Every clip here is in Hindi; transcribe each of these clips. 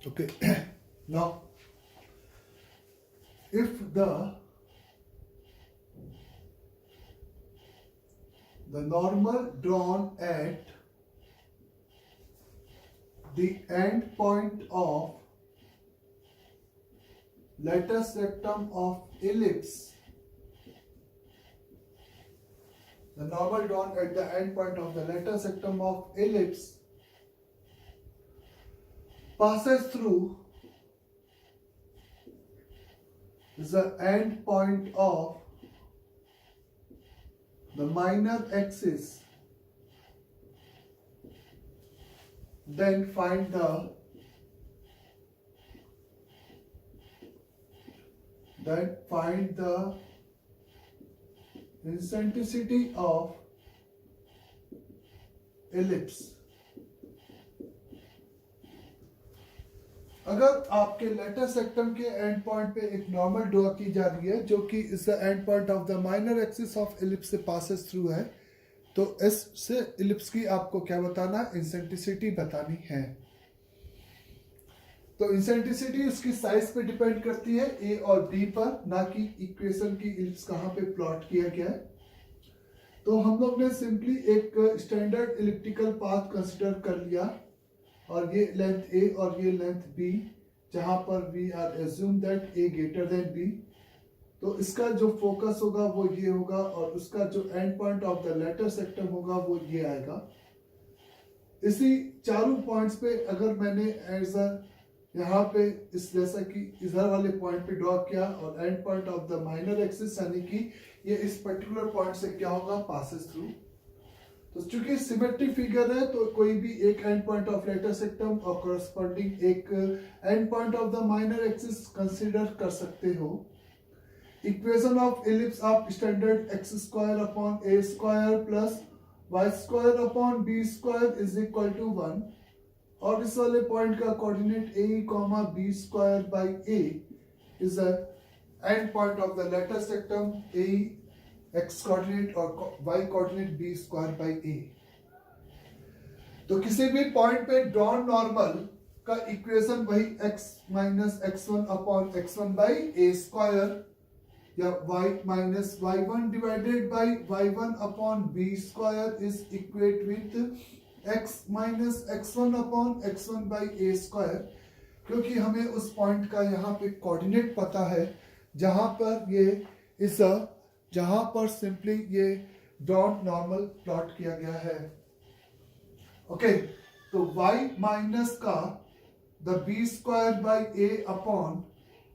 Okay. Now, if the normal drawn at the end point of lattice rectum of ellipse, the normal drawn at the end point of the lattice rectum of ellipse passes through the end point of the minor axis, then find the eccentricity of ellipse. अगर आपके लेटेस्ट रेक्टम के एंड पॉइंट पे एक नॉर्मल ड्रॉ की जा रही है जो कि इस the end point of the minor axis of ellipse से पासेस थ्रू है, तो इससे इलिप्स की आपको क्या बताना, इंसेंट्रिसिटी बतानी है। तो इंसेंट्रिसिटी उसकी साइज पे डिपेंड करती है ए और बी पर, ना कि इक्वेशन की इलिप्स कहाँ पे प्लॉट किया गया है। तो हम लोग ने सिंपली एक स्टैंडर्ड इलिप्टिकल पाथ कंसिडर कर लिया और ये लेंथ ए और ये लेंथ बी, जहां पर we are assume that A greater than B. तो इसका जो फोकस होगा वो ये होगा और उसका जो and point of the latus rectum होगा वो ये आएगा। इसी चारों पॉइंट्स पे अगर मैंने एज अ यहाँ पे इस जैसा कि इधर वाले पॉइंट पे ड्रॉ किया और and point of the minor axis यानी कि ये इस पर्टिकुलर पॉइंट से क्या होगा, पासेस थ्रू। तो चूंकि सिमेट्रिक फिगर है तो कोई भी एक end point of latus rectum और कॉरस्पॉन्डिंग एक end point of the minor axis consider कर सकते हो। इक्वेशन ऑफ इलिप्स आप standard x square upon A square plus y square upon B square is equal to 1 और इस वाले पॉइंट का coordinate a comma b square by a is the end point of the latus rectum a x coordinate और y coordinate b square by a। तो किसी भी पॉइंट पे ड्रॉन नॉर्मल का इक्वेशन वही x minus x1 upon x1 by a square या y minus y1 divided by y1 upon b square is equate with x minus x1 upon x1 by a square, क्योंकि हमें उस पॉइंट का यहाँ पे कोऑर्डिनेट पता है जहां पर ये इस जहां पर सिंपली ये ड्रॉन नॉर्मल प्लॉट किया गया है। ओके, तो y माइनस का the B square by A upon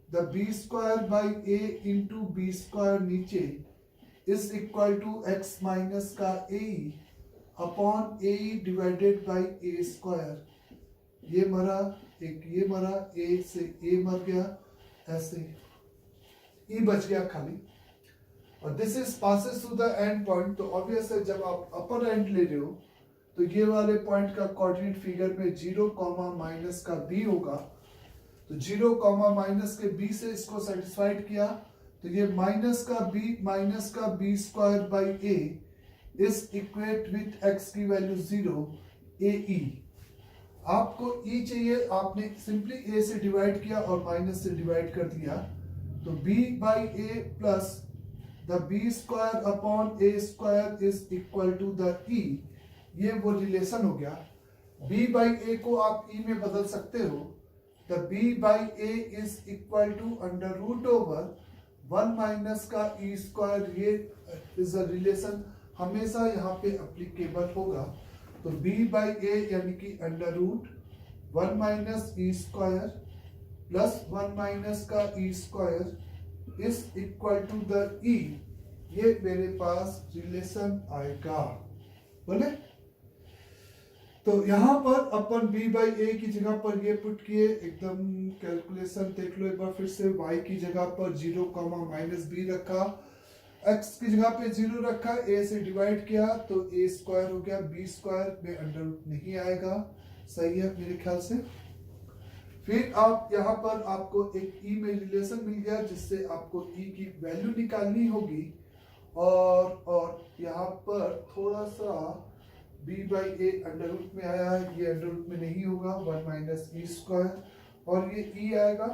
the B square by A into B square नीचे is equal to x minus का A upon A divided by A square. ये मरा एक, ये मरा, ए से ए मर गया, ऐसे ई बच गया खाली और this is passes through the end point. तो ऑब्वियस है जब आप अपर एंड ले रहे हो तो ये वाले पॉइंट का कोऑर्डिनेट फिगर में 0 कॉमा माइनस का b होगा। तो 0 कॉमा माइनस के b से इसको सेटिस्फाइड किया तो ये माइनस का b square by a is equate with x की वैल्यू 0 a e। आपको e चाहिए, आपने सिंपली a से डिवाइड किया और माइनस से डिवाइड कर दिया तो b by a plus the b square upon a square is equal to the e। ये वो रिलेशन हो गया। b by a को आप e में बदल सकते हो। the b by a is equal to under root over 1 minus का e square, ये is a relation हमेशा यहाँ पे applicable होगा। तो b by a यानी कि under root 1 minus e square plus 1 minus का e square is equal to the e। ये मेरे पास रिलेशन आएगा, बोले। तो यहाँ पर अपन b बाई ए की जगह पर ये पुट किए, एकदम कैलकुलेशन देख लो एक बार फिर से। y की जगह पर 0 कॉमा माइनस बी रखा, x की जगह पे 0 रखा, a से डिवाइड किया तो a स्क्वायर हो गया, b स्क्वायर में अंडर नहीं आएगा, सही है मेरे ख्याल से। फिर आप यहाँ पर आपको एक e में रिलेशन मिल गया जिससे आपको e की वैल्यू निकालनी होगी और यहाँ पर थोड़ा सा b by a under root में आया है, ये अंडर रूट में नहीं होगा, 1 माइनस ई स्क्वायर और ये ई आएगा,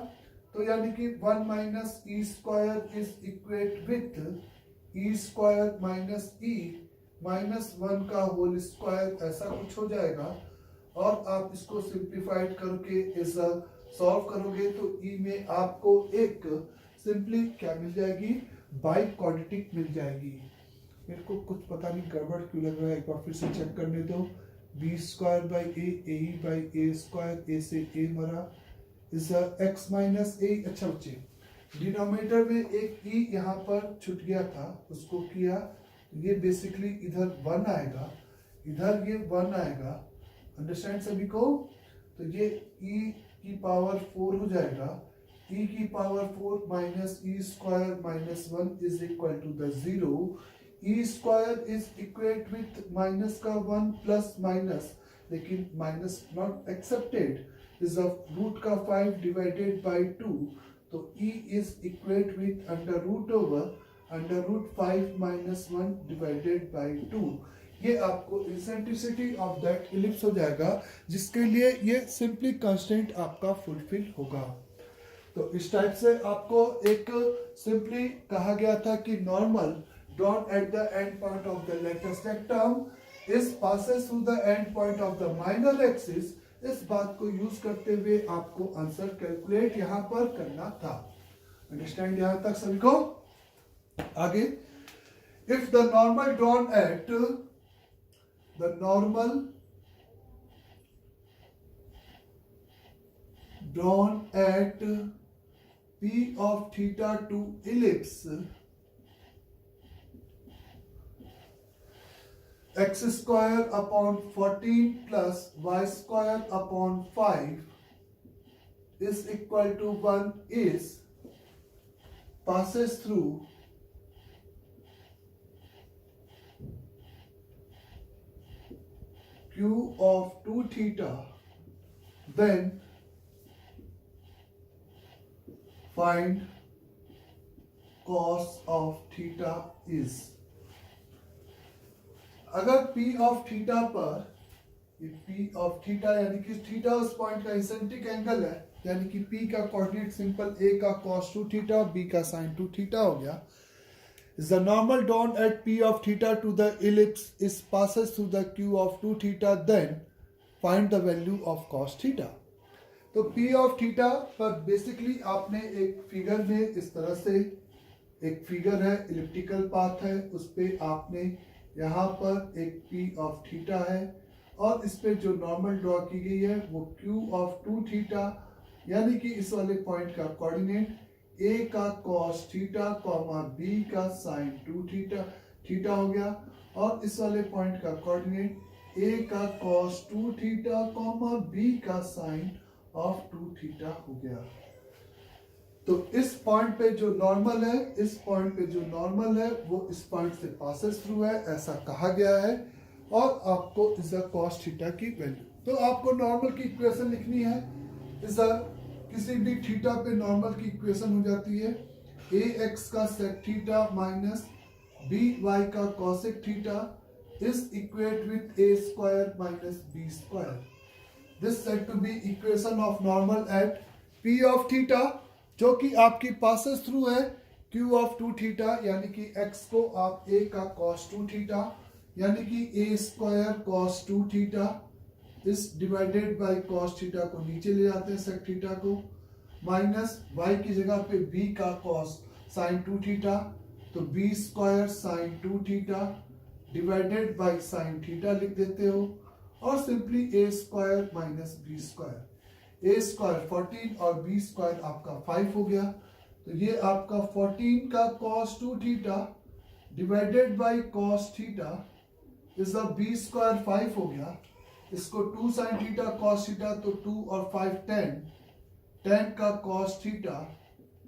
तो यानी कि 1 minus e square is equate with E square minus E minus 1 का होल स्क्वायर, ऐसा कुछ हो जाएगा। और आप इसको सिंप्लीफाइड करके इस सॉल्व करोगे तो ई में आपको एक सिंपली क्या मिल जाएगी, बाई क्वाड्रेटिक मिल जाएगी। मेरे को कुछ पता नहीं गड़बड़ क्यों लग रहा है, एक बार फिर से चेक करने दो। B square by A by A square, A से ए मरा, इज एक्स माइनस ए। अच्छा बच्चे, डिनोमिनेटर में एक ई यहाँ पर छूट गया था, उसको किया, ये बेसिकली इधर 1 आएगा, इधर ये 1 आएगा। अंडरस्टैंड सभी को? तो ये e की पावर 4 हो जाएगा, e की power 4 minus e square minus 1 is equal to the 0। E square is equate with minus का 1 प्लस माइनस, लेकिन minus not accepted, is of root का 5 डिवाइडेड बाई 2, तो e is equate with under root over under root 5 minus 1 divided by 2। ये आपको इसेंट्रिसिटी ऑफ दैट इलिप्स हो जाएगा, जिसके लिए ये सिंपली कांस्टेंट आपका फुलफिल होगा। तो इस टाइप से आपको एक सिंपली कहा गया था कि normal drawn at the end point of the latest term is passes through the end point of the minor axis. इस बात को यूज करते हुए आपको आंसर कैलकुलेट यहां पर करना था। अंडरस्टैंड यहां तक सभी को? आगे, if the normal drawn at the normal drawn at p of theta to ellipse x square upon 14 plus y square upon 5 is equal to 1 is passes through q of 2 theta, then find cos of theta is। अगर p of theta पर, ये p of theta यानी कि थीटा उस पॉइंट का इसेंट्रिक एंगल है, यानी कि p का कोऑर्डिनेट सिंपल a का cos 2 थीटा, b का sin 2 थीटा हो गया। Is the normal drawn at p of theta to the ellipse is passes through the q of 2 theta, then find the value of cos theta। तो p of theta पर बेसिकली आपने एक फिगर में इस तरह से एक फिगर है, इलिप्टिकल पाथ है, उस पे आपने यहाँ पर एक p of theta है और इस पे जो नॉर्मल ड्रॉ की गई है वो q of 2 theta, यानी कि इस वाले पॉइंट का कोऑर्डिनेट a का cos थीटा कॉमा b का sin 2 थीटा थीटा हो गया, और इस वाले पॉइंट का कोऑर्डिनेट a का cos 2 थीटा कॉमा b का sin of 2 थीटा हो गया। तो इस पॉइंट पे जो नॉर्मल है, इस पॉइंट पे जो नॉर्मल है वो इस पॉइंट से पासेस थ्रू है, ऐसा कहा गया है, और आपको इज द cos थीटा की वैल्यू। तो आपको नॉर्मल की इक्वेशन लिखनी है, इज किसी भी थीटा पे नॉर्मल की इक्वेशन हो जाती है ए एक्स का sec theta minus B Y का cosec theta is equate with A square minus B square. This said to be equation of normal at P of theta, जो कि आपकी पासेस थ्रू है क्यू ऑफ 2 थीटा, यानी कि एक्स को आप ए का कॉस 2 थीटा यानी कि ए स्क्वायर कॉस 2 थीटा इस डिवाइडेड बाय cos थीटा को नीचे ले जाते हैं sec थीटा को, माइनस y की जगह पे b का cos sin 2 थीटा, तो b square sin 2 theta divided bye sin theta लिख देते हो, और simply a square minus b square, a square 14 और b स्क्वायर आपका 5 हो गया। तो ये आपका 14 का cos 2 theta divided bye cos theta is the b square 5 हो गया। इसको 2 sin थीटा cos थीटा, तो 2 और 5 10 का cos theta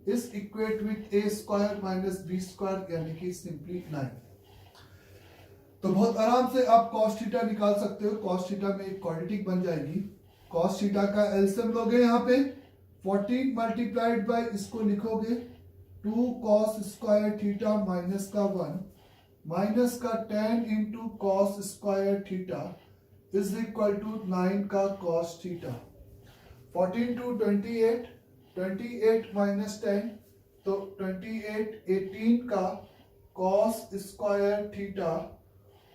is equate with a square minus b square, यानी कि सिंपली 9। तो बहुत आराम से आप cos थीटा निकाल सकते हो, cos थीटा में एक क्वाड्रेटिक बन जाएगी। cos थीटा का एलसीएम लोगे यहाँ पे 14 मल्टीप्लाइड बाय इसको लिखोगे 2 cos स्क्वायर थीटा माइनस का 1 माइनस का 10 into cos square theta is equal to 9 का cos थीटा। 14 to 28, 28 माइनस 10, तो 28 18 का कॉस स्क्वायर थीटा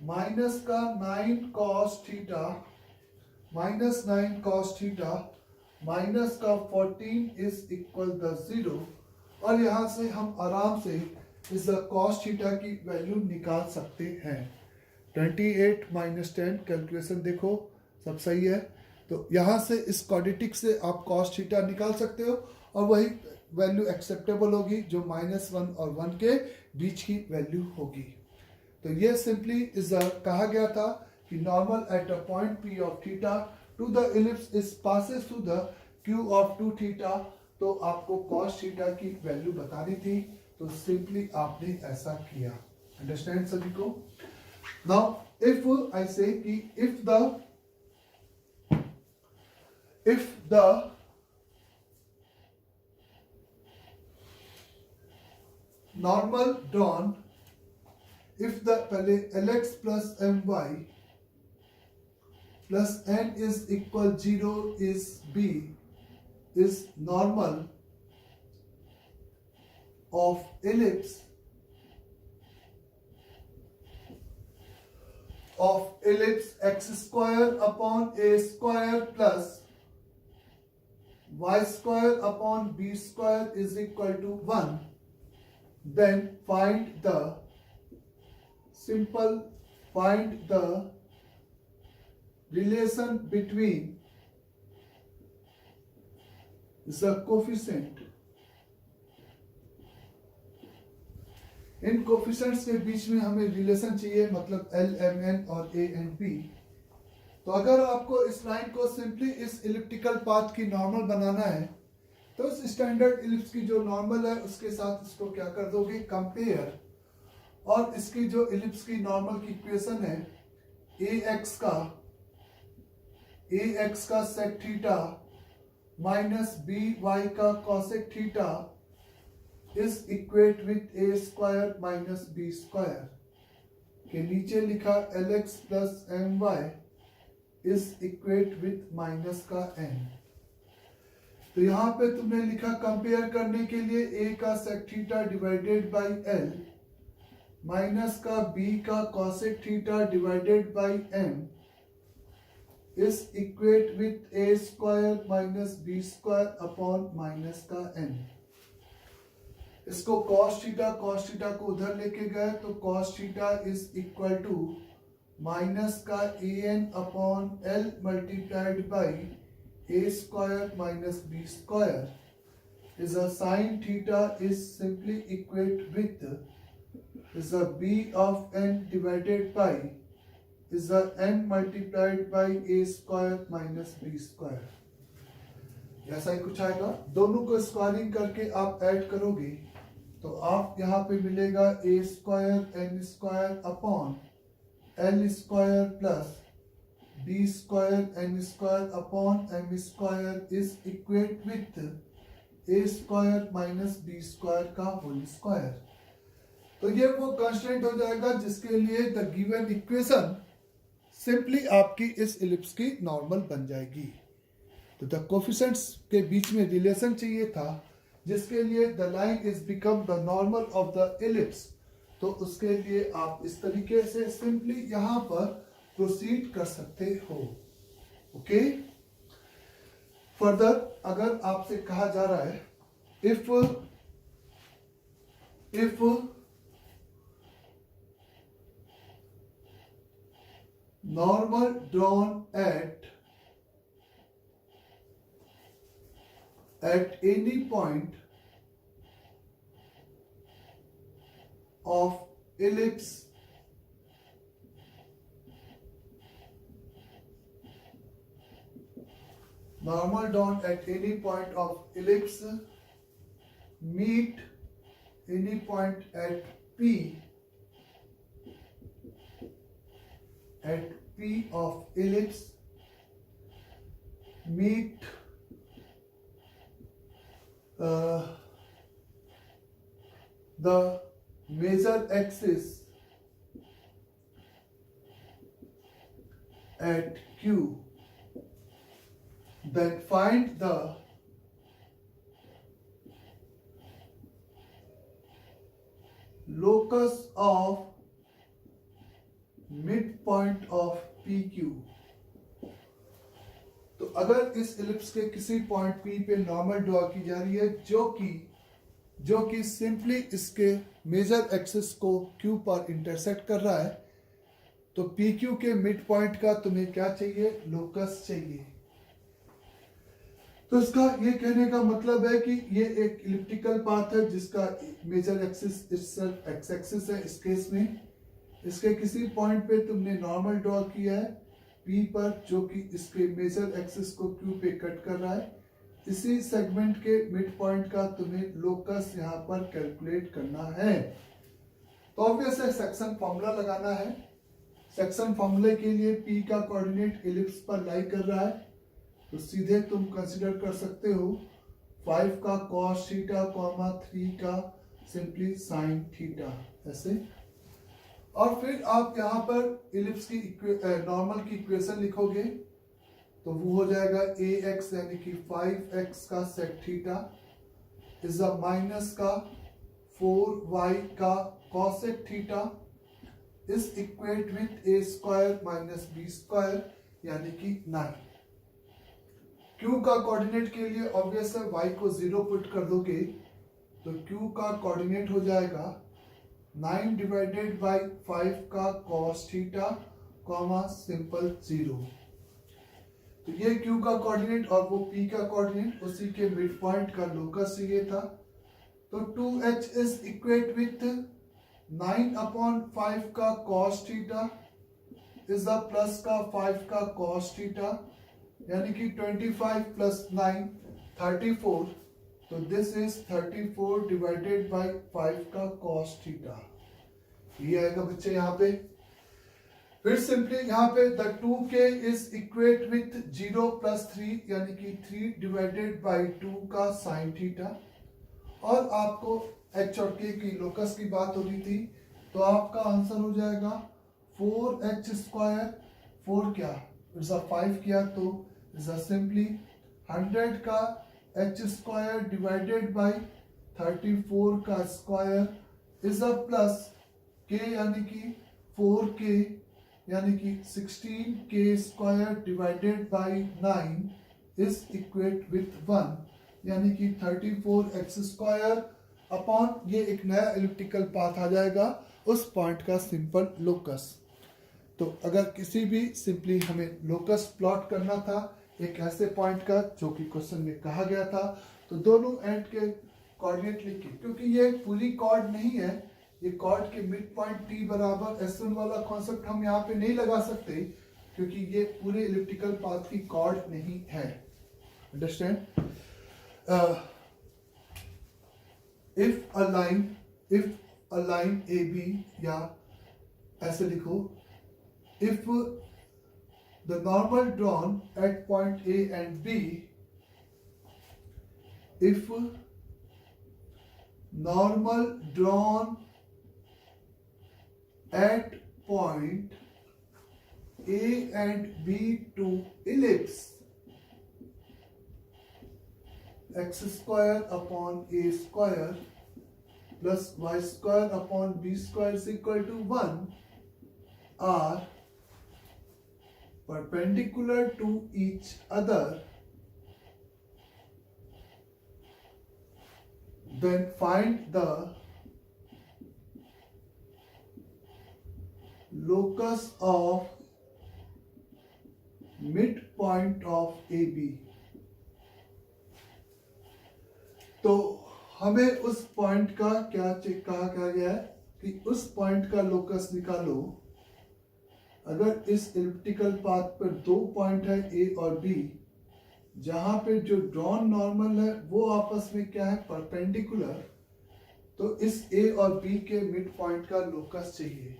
माइनस का 9 cos theta minus 9 cos theta minus का 14 इज इक्वल द 0। और यहाँ से हम आराम से इस कॉस थीटा की वैल्यू निकाल सकते हैं। 28 माइनस 10 कैलकुलेशन देखो सब सही है, तो यहाँ से इस क्वाड्रेटिक से आप कॉस थीटा निकाल सकते हो और वही वैल्यू एक्सेप्टेबल होगी जो -1 और 1 के बीच की वैल्यू होगी। तो ये सिंपली इज कहा गया था कि normal at a point P of theta two the ellipse is passes through the Q of 2 theta. तो आपको कॉस थीटा की वैल्यू बतानी थी, तो सिंपली आपने ऐसा किया। अंडरस्टैंड सभी को? नाउ इफ आई से कि if the normal drawn, if the पहले Lx plus My plus n is equal 0 is B is normal of ellipse x square upon a square plus y square upon b square is equal to 1, then find the relation between the coefficient। In coefficients के बीच में हमें रिलेशन चाहिए, मतलब L, M, N और A and B। तो अगर आपको इस लाइन को सिंपली इस इलिप्टिकल पाथ की नॉर्मल बनाना है, तो इस स्टैंडर्ड इलिप्स की जो नॉर्मल है उसके साथ इसको क्या कर दोगे, कंपेयर, और इसकी जो इलिप्स की नॉर्मल की इक्वेशन है ax का सेक थीटा माइनस by का cosec theta is equate with a square minus b square के नीचे लिखा Lx plus My is equate with minus का n। तो यहाँ पे तुमने लिखा कंपेयर करने के लिए a का sec theta divided by l minus का b का cosec theta divided by m is equate with a square minus b square upon minus का n। इसको cos थीटा को उधर लेके गए तो cos theta is equal to minus का an upon l multiplied by a square minus b square is a sin theta is simply equate with is a b of n divided by is a n multiplied by a square minus b square. ऐसा ही कुछ आएगा। दोनों को स्क्वायरिंग करके आप ऐड करोगे तो आप यहाँ पे मिलेगा a square n square upon l square plus b square n square upon m square is equate with a square minus b square का होल स्क्वायर। तो ये वो कांस्टेंट हो जाएगा जिसके लिए द गिवन इक्वेशन सिंपली आपकी इस इलिप्स की नॉर्मल बन जाएगी। तो द कोफिशिएंट्स के बीच में रिलेशन चाहिए था जिसके लिए the line is become the normal of the ellipse. तो उसके लिए आप इस तरीके से सिंपली यहां पर प्रोसीड कर सकते हो। ओके, फर्दर अगर आपसे कहा जा रहा है if normal drawn at any point of ellipse normal drawn at any point of ellipse meet any point at P of ellipse meet the major axis at Q, then find the locus of midpoint of PQ। तो अगर इस इलिप्स के किसी पॉइंट P पे नॉर्मल ड्रॉ की जा रही है जो कि सिंपली इसके मेजर एक्सिस को Q पर इंटरसेक्ट कर रहा है, तो PQ के मिड पॉइंट का तुम्हें क्या चाहिए? लोकस चाहिए। तो इसका ये कहने का मतलब है कि ये एक इलिप्टिकल पाथ है जिसका major axis itself x axis है। इस केस में इसके किसी पॉइंट पे तुमने नॉर्मल ड्रॉ किया है P पर, जो कि इसके मेजर एक्सिस को Q पे कट कर रहा है। इसी सेगमेंट के मिड पॉइंट का तुम्हें लोकस यहाँ पर कैलकुलेट करना है। तो ऑब्वियस है सेक्शन फॉर्मूला लगाना है। सेक्शन फॉर्मूले के लिए P का कोऑर्डिनेट इलिप्स पर लाई कर रहा है, तो सीधे तुम कंसीडर कर सकते हो 5 का cos थीटा, 3 का सिंपली sin थीटा, ऐसे। और फिर आप यहाँ पर इलिप्स की नॉर्मल की इक्वेशन लिखोगे, तो वो हो जाएगा ax यानी कि 5x का sec theta is a minus का 4y का cosec theta is equate with a square minus b square यानी कि 9। q का कोऑर्डिनेट के लिए ऑब्वियस है y को 0 पुट कर दोगे, तो q का कोऑर्डिनेट हो जाएगा 9 डिवाइडेड बाई 5 का cos थीटा कॉमा सिंपल 0। तो ये Q का कोऑर्डिनेट और वो P का कोऑर्डिनेट, उसी के मिड पॉइंट का लोकस चाहिए था। तो 2h इज इक्वेट विथ 9/5 का cos theta is the plus का 5 का cos थीटा यानी कि 25 प्लस 9 34। तो दिस इज 34 डिवाइडेड बाई 5 का cos थीटा। ये आएगा बच्चे यहाँ पे। फिर सिंपली यहाँ पे the 2k is equate with 0 plus 3 यानी कि 3 डिवाइडेड बाई 2 का साइन थीटा। और आपको h और k की लोकस की बात हो रही थी, तो आपका आंसर हो जाएगा 4h स्क्वायर। 4 क्या इट्स 5 किया तो इज सिंपली 100 का h स्क्वायर डिवाइडेड बाई 34 का स्क्वायर इज प्लस k यानी कि 4k यानी कि 16k square divided by 9 is equate with 1 यानी कि 34x स्क्वायर अपॉन ये एक नया इलिप्टिकल पाथ आ जाएगा उस पॉइंट का सिंपल लोकस। तो अगर किसी भी सिंपली हमें लोकस प्लॉट करना था एक ऐसे पॉइंट का जो कि क्वेश्चन में कहा गया था, तो दोनों एंड के कोऑर्डिनेट लिखिए, क्योंकि ये पूरी कॉर्ड नहीं है, ये कॉर्ड के मिड पॉइंट t बराबर s1 वाला कॉन्सेप्ट हम यहाँ पे नहीं लगा सकते, क्योंकि ये पूरे इलिप्टिकल पाथ की कॉर्ड नहीं है। Understand? If a line AB, या ऐसे लिखो, if the normal drawn at point A and B, if normal drawn at point A and B to ellipse x square upon a square plus y square upon b square is equal to 1 are perpendicular to each other, then find the locus of midpoint of AB। तो हमें उस पॉइंट का क्या कहा गया है कि उस पॉइंट का लोकस निकालो। अगर इस इलिप्टिकल पाथ पर दो पॉइंट है A और B, जहां पे जो ड्रॉन नॉर्मल है वो आपस में क्या है? परपेंडिकुलर। तो इस A और B के मिड पॉइंट का लोकस चाहिए।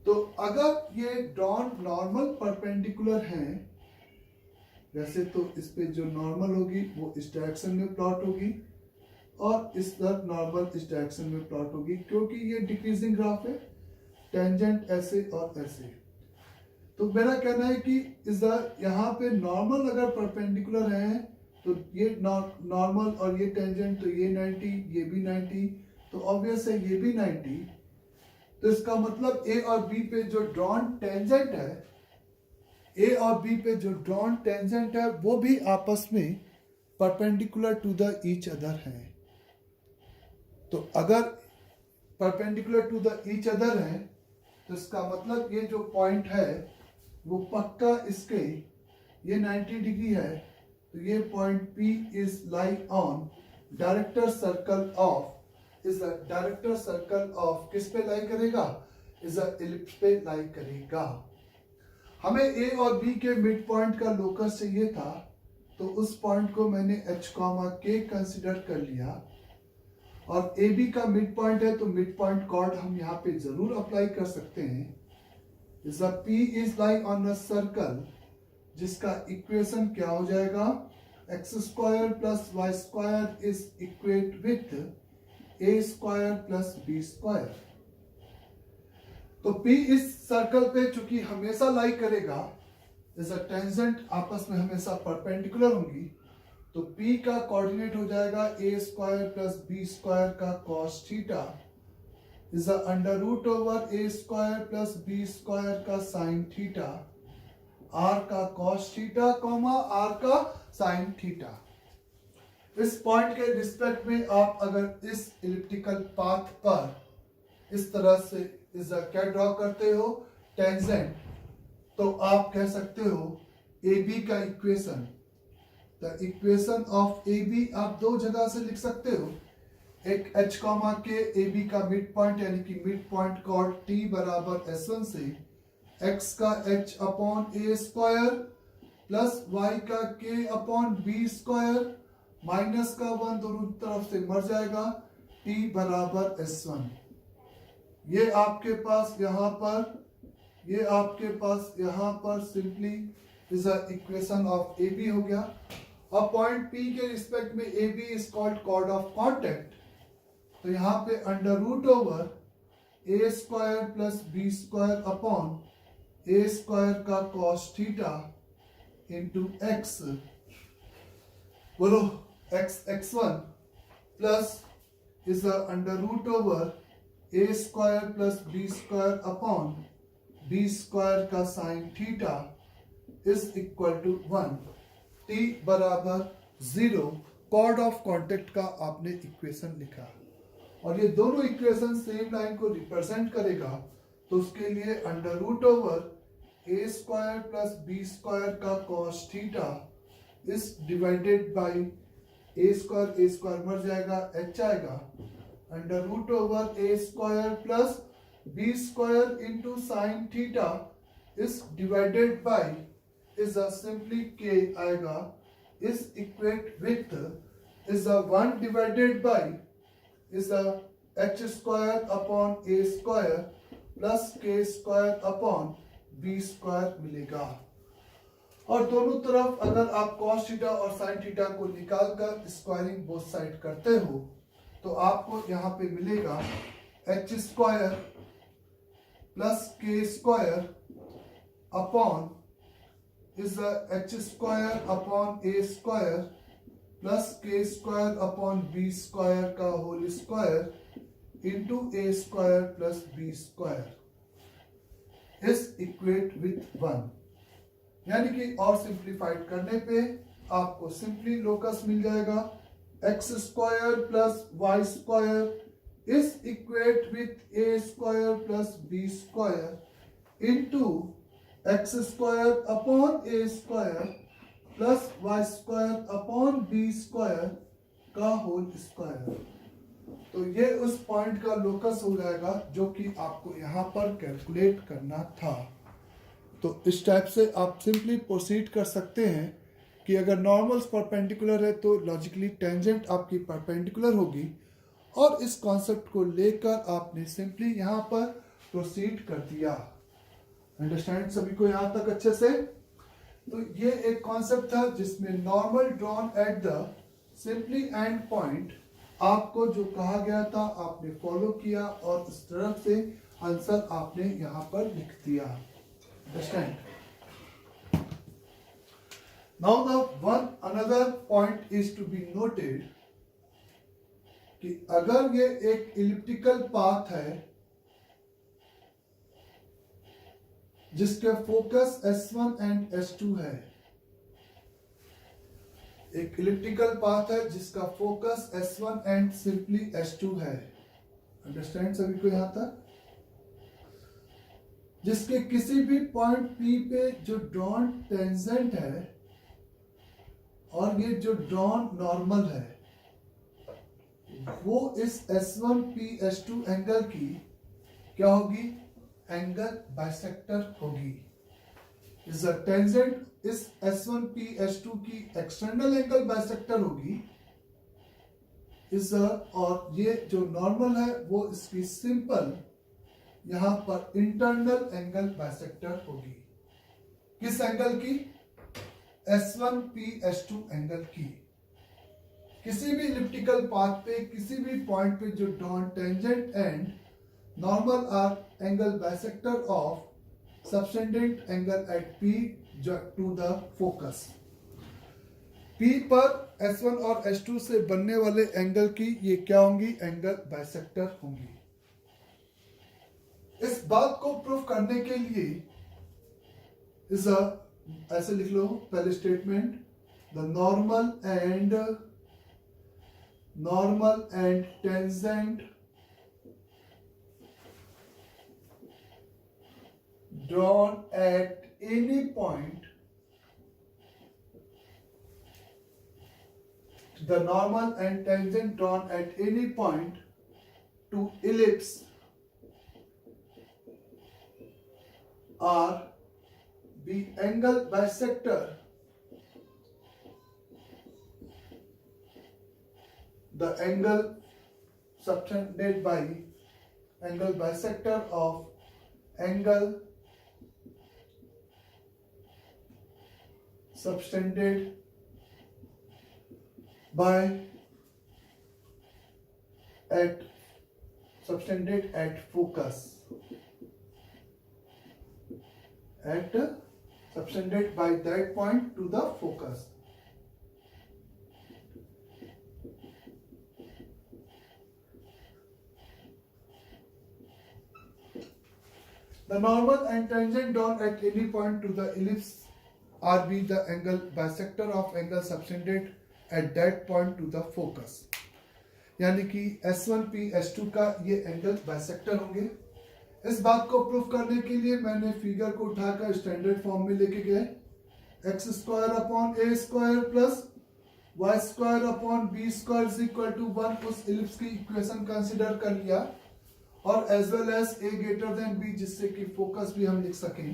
तो अगर ये ड्रॉन नॉर्मल परपेंडिकुलर हैं, वैसे तो इस पे जो नॉर्मल होगी वो इस डायरेक्शन में प्लॉट होगी और इस तरफ नॉर्मल इस डायरेक्शन में प्लॉट होगी, क्योंकि ये डिक्रीजिंग ग्राफ है, टेंजेंट ऐसे और ऐसे। तो मेरा कहना है कि यहाँ पे नॉर्मल अगर परपेंडिकुलर है तो ये नॉर्मल और ये टेंजेंट, तो ये 90, ये भी 90, तो ऑब्वियस है ये भी 90। तो इसका मतलब ए और बी पे जो ड्रॉन टेंजेंट है, ए और बी पे जो ड्रॉन टेंजेंट है वो भी आपस में perpendicular to the each other है। तो अगर perpendicular to the each other है तो इसका मतलब ये जो पॉइंट है वो पक्का इसके, ये 90 डिग्री है, तो ये point P is lying on director circle of, is a director circle of, किस पे लाई करेगा, इज अ इलिप्स पे लाई करेगा। हमें A और B के मिड पॉइंट का लोकस चाहिए था, तो उस पॉइंट को मैंने H, K कंसिडर कर लिया, और AB का मिड पॉइंट है तो मिड पॉइंट कॉर्ड हम यहाँ पे जरूर अप्लाई कर सकते हैं। Is a P is lying on a circle, जिसका इक्वेशन क्या हो जाएगा, x square plus y square is equate with A square plus B square. तो P इस सर्कल पे चूंकि हमेशा लाई करेगा, इज अ टेंजेंट आपस में हमेशा परपेंडिकुलर होंगी, तो P का कोऑर्डिनेट हो जाएगा a square plus B square का cos theta is a under root over A square plus B square का साइन थीटा, आर का कॉस थीटा कॉमा आर का साइन थीटा। इस पॉइंट के रिस्पेक्ट में आप अगर इस इलिप्टिकल पाथ पर इस तरह से इस क्या ड्रॉ करते हो, टेंजेंट, तो आप कह सकते हो ए बी का equation, the equation of A b आप दो जगह से लिख सकते हो। एक H, K ए बी का मिड पॉइंट यानी कि मिड पॉइंट कॉर्ड T बराबर S1 से x का h अपॉन ए स्क्वायर प्लस y का k upon B square minus का 1 दोनों तरफ से मर जाएगा, T बराबर S1। ये आपके पास यहाँ पर, ये आपके पास यहाँ पर simply is a equation of A B हो गया। और पॉइंट P के रिस्पेक्ट में A B is called chord of contact, तो यहाँ पे अंडर रूट ओवर ए square plus B square upon ए स्क्वायर का कॉस थीटा इंटू एक्स, बोलो X x1 plus is under root over A square plus B square upon B square का sine theta is equal to 1, T बराबर 0 कॉर्ड ऑफ कॉन्टेक्ट का आपने इक्वेशन लिखा, और ये दोनों इक्वेशन सेम लाइन को रिप्रेजेंट करेगा, तो उसके लिए अंडर रूट ओवर ए स्क्वायर प्लस बी स्क्वायर का cos theta is divided by A square मर जाएगा, h आएगा, under root over A square plus B square into sine theta is divided by is simply k आएगा, is equate with is 1 divided by is h square upon A square plus k square upon B square मिलेगा। और दोनों तरफ अगर आप cos थीटा और sin थीटा को निकाल कर स्क्वायरिंग बोथ साइड करते हो, तो आपको यहाँ पे मिलेगा h square plus k square upon is h square upon A square plus k square upon B square का whole square into A square plus B square is equate with 1। यानी कि और सिंप्लीफाइड करने पे आपको सिंपली लोकस मिल जाएगा, x square plus y square is equate with A square plus B square into x square upon A square plus y square upon B square का होल स्क्वायर। तो ये उस पॉइंट का लोकस हो जाएगा जो कि आपको यहाँ पर कैलकुलेट करना था। तो इस टाइप से आप सिंपली प्रोसीड कर सकते हैं कि अगर नॉर्मल्स परपेंडिकुलर है तो लॉजिकली टेंजेंट आपकी परपेंडिकुलर होगी, और इस कॉन्सेप्ट को लेकर आपने सिंपली यहाँ पर प्रोसीड कर दिया। अंडरस्टैंड सभी को यहाँ तक अच्छे से? तो ये एक कॉन्सेप्ट था जिसमें normal drawn at the simply and point, आपको जो कहा गया था आपने फॉलो किया और इस तरफ से आंसर आपने यहाँ पर लिख दिया। Understand? Now the one another point is to be noted कि अगर ये एक इलिप्टिकल पाथ है जिसके फोकस S1 एंड S2 है, एक इलिप्टिकल पाथ है जिसका focus S1 and simply S2 है, अंडरस्टैंड सभी को यहां तक, जिसके किसी भी पॉइंट P पे जो ड्रॉन टेंजेंट है और ये जो ड्रॉन नॉर्मल है वो इस S1P S2 एंगल की क्या होगी, एंगल बाइसेक्टर होगी। इस टेंजेंट इस S1P S2 की एक्सटर्नल एंगल बाइसेक्टर होगी, इस और ये जो नॉर्मल है वो इसकी सिंपल यहां पर इंटरनल एंगल बाइसेक्टर होगी। किस एंगल की, S1P S2 एंगल की। किसी भी इलिप्टिकल पाथ पे किसी भी पॉइंट पे जो drawn tangent and normal are angle bisector of subtended angle at P to the focus. P पर S1 और S2 से बनने वाले एंगल की ये क्या होंगी, एंगल बाइसेक्टर होंगी। इस बात को प्रूफ करने के लिए इस ऐसे लिख लो पहले statement, the normal and tangent drawn at any point, the normal and tangent drawn at any point to ellipse are the angle bisector, the angle subtended by angle bisector of angle subtended by at focus, subtended by that point to the focus. The normal and tangent drawn at any point to the ellipse are be the angle bisector of angle subtended at that point to the focus. यानी कि S1P S2 का ये एंगल बाइसेक्टर होंगे। इस बात को प्रूफ करने के लिए मैंने फिगर को उठाकर स्टैंडर्ड फॉर्म में लेके गए, x square upon a square plus y square upon b square is equal to 1 उस इलिप्स की इक्वेशन कंसीडर कर लिया, और as well as a greater than b जिससे कि फोकस भी हम लिख सकें।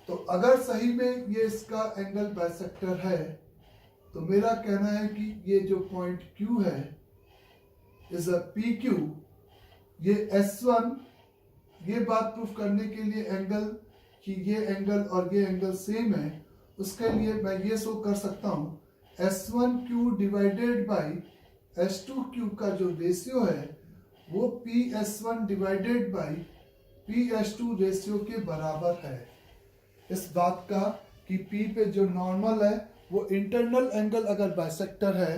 तो अगर सही में ये इसका एंगल बाइसेक्टर है तो मेरा कहना है कि ये जो पॉइंट Q है इज अ PQ, ये S1, ये बात प्रूफ करने के लिए एंगल कि ये एंगल और ये एंगल सेम है, उसके लिए मैं ये शो कर सकता हूं S1Q डिवाइडेड बाई S2Q का जो रेशियो है वो PS1 divided by PS2 ratio के बराबर है। इस बात का कि P पे जो नॉर्मल है वो इंटरनल एंगल अगर बाइसेक्टर है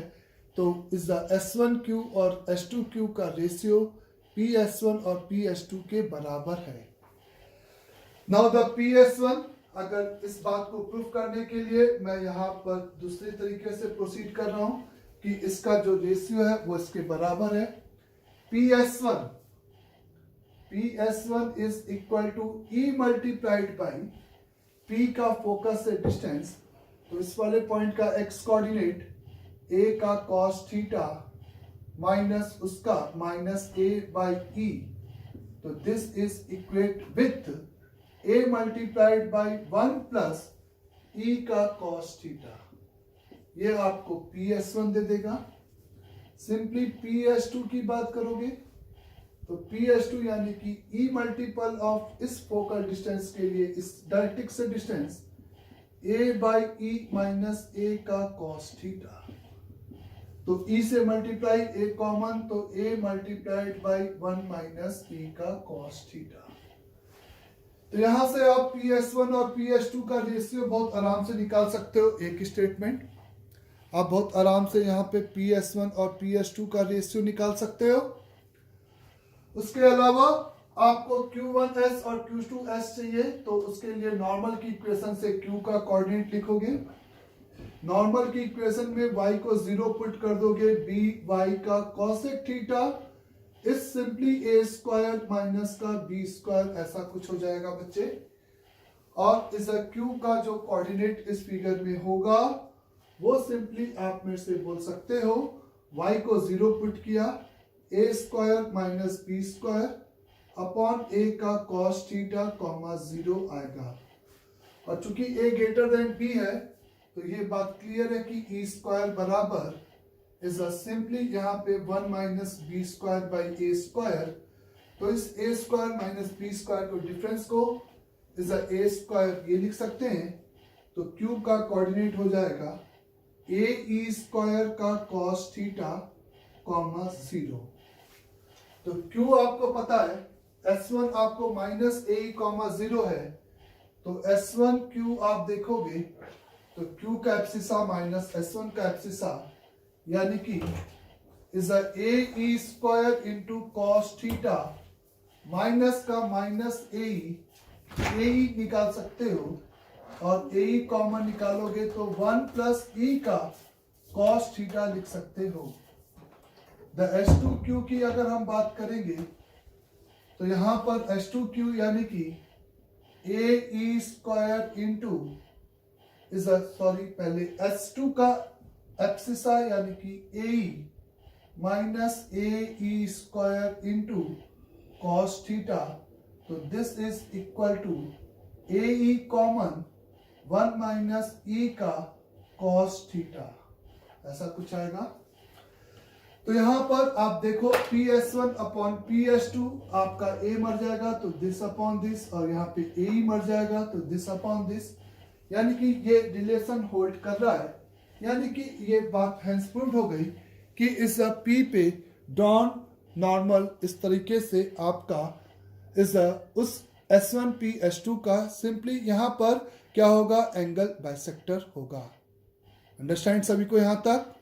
तो इस S1Q और S2Q का रेशियो PS1 और PS2 के बराबर है। नाउ द PS1, अगर इस बात को प्रूफ करने के लिए मैं यहाँ पर दूसरे तरीके से प्रोसीड कर रहा हूँ कि इसका जो रेशियो है वो इसके बराबर है। PS1 is equal to E multiplied by P का फोकस से डिस्टेंस, तो इस वाले पॉइंट का x कोऑर्डिनेट a का cos थीटा माइनस उसका माइनस a बाई E, तो this is equate with a multiplied by 1 plus E का cos थीटा, ये आपको PS1 दे देगा। सिंपली PS2 की बात करोगे तो PS2 यानी कि E मल्टीपल ऑफ इस फोकल डिस्टेंस के लिए इस डायरेक्ट्रिक्स से distance a by E minus a का cos थीटा, तो E से मल्टीप्लाई a कॉमन, तो a multiplied by 1 minus E का cos थीटा। तो यहां से आप PS1 और PS2 का रेशियो बहुत आराम से निकाल सकते हो। एक स्टेटमेंट आप बहुत आराम से यहाँ पे PS1 और PS2 का रेशियो निकाल सकते हो। उसके अलावा आपको Q1s और Q2s चाहिए, तो उसके लिए नॉर्मल की इक्वेशन से Q का कोऑर्डिनेट लिखोगे। नॉर्मल की इक्वेशन में y को 0 पुट कर दोगे, by का cosec theta is simply a square minus का b स्क्वायर, ऐसा कुछ हो जाएगा बच्चे। और इस Q का जो कोऑर्डिनेट इस फिगर में होगा वो सिंपली आप मेरे से बोल सकते हो, y को 0 पुट किया, a square minus b square upon a का cos थीटा कॉमा 0 आएगा। और चूंकि a ग्रेटर देन b है तो ये बात क्लियर है कि e स्क्वायर बराबर इज सिंपली यहाँ पे 1 minus B square by A square. तो इस a square minus B square को डिफरेंस को इज a स्क्वायर ये लिख सकते हैं। तो q का कोऑर्डिनेट हो जाएगा a e स्क्वायर का cos थीटा कॉमा 0। तो q आपको पता है, S1 आपको माइनस ए कॉमा 0 है, तो S1 q आप देखोगे तो q का एब्सिसा माइनस S1 का एब्सिसा यानी कि is a e square into cos theta minus का माइनस ए निकाल सकते हो और ए कॉमन निकालोगे तो 1 प्लस ई का कॉस थीटा लिख सकते हो। द S2q की अगर हम बात करेंगे तो यहां पर S2q यानी कि a e स्क्वायर इंटू पहले S2 का एब्सिसा यानी कि A minus A E square into cos theta. तो this is equal to A E common 1 minus E का कॉस थीटा, ऐसा कुछ आएगा। तो यहां पर आप देखो PS1 अपॉन PS2 आपका a मर जाएगा तो दिस अपॉन दिस, और यहाँ पे a ही मर जाएगा तो दिस अपॉन दिस, यानी कि ये रिलेशन होल्ड कर रहा है। यानी कि ये बात हैंस प्रूव्ड हो गई कि इस P पे डॉन नॉर्मल इस तरीके से आपका इस उस S1P S2 का सिंपली यहाँ पर क्या होगा, एंगल बाइसेक्टर होगा। अंडरस्टैंड सभी को यहाँ तक?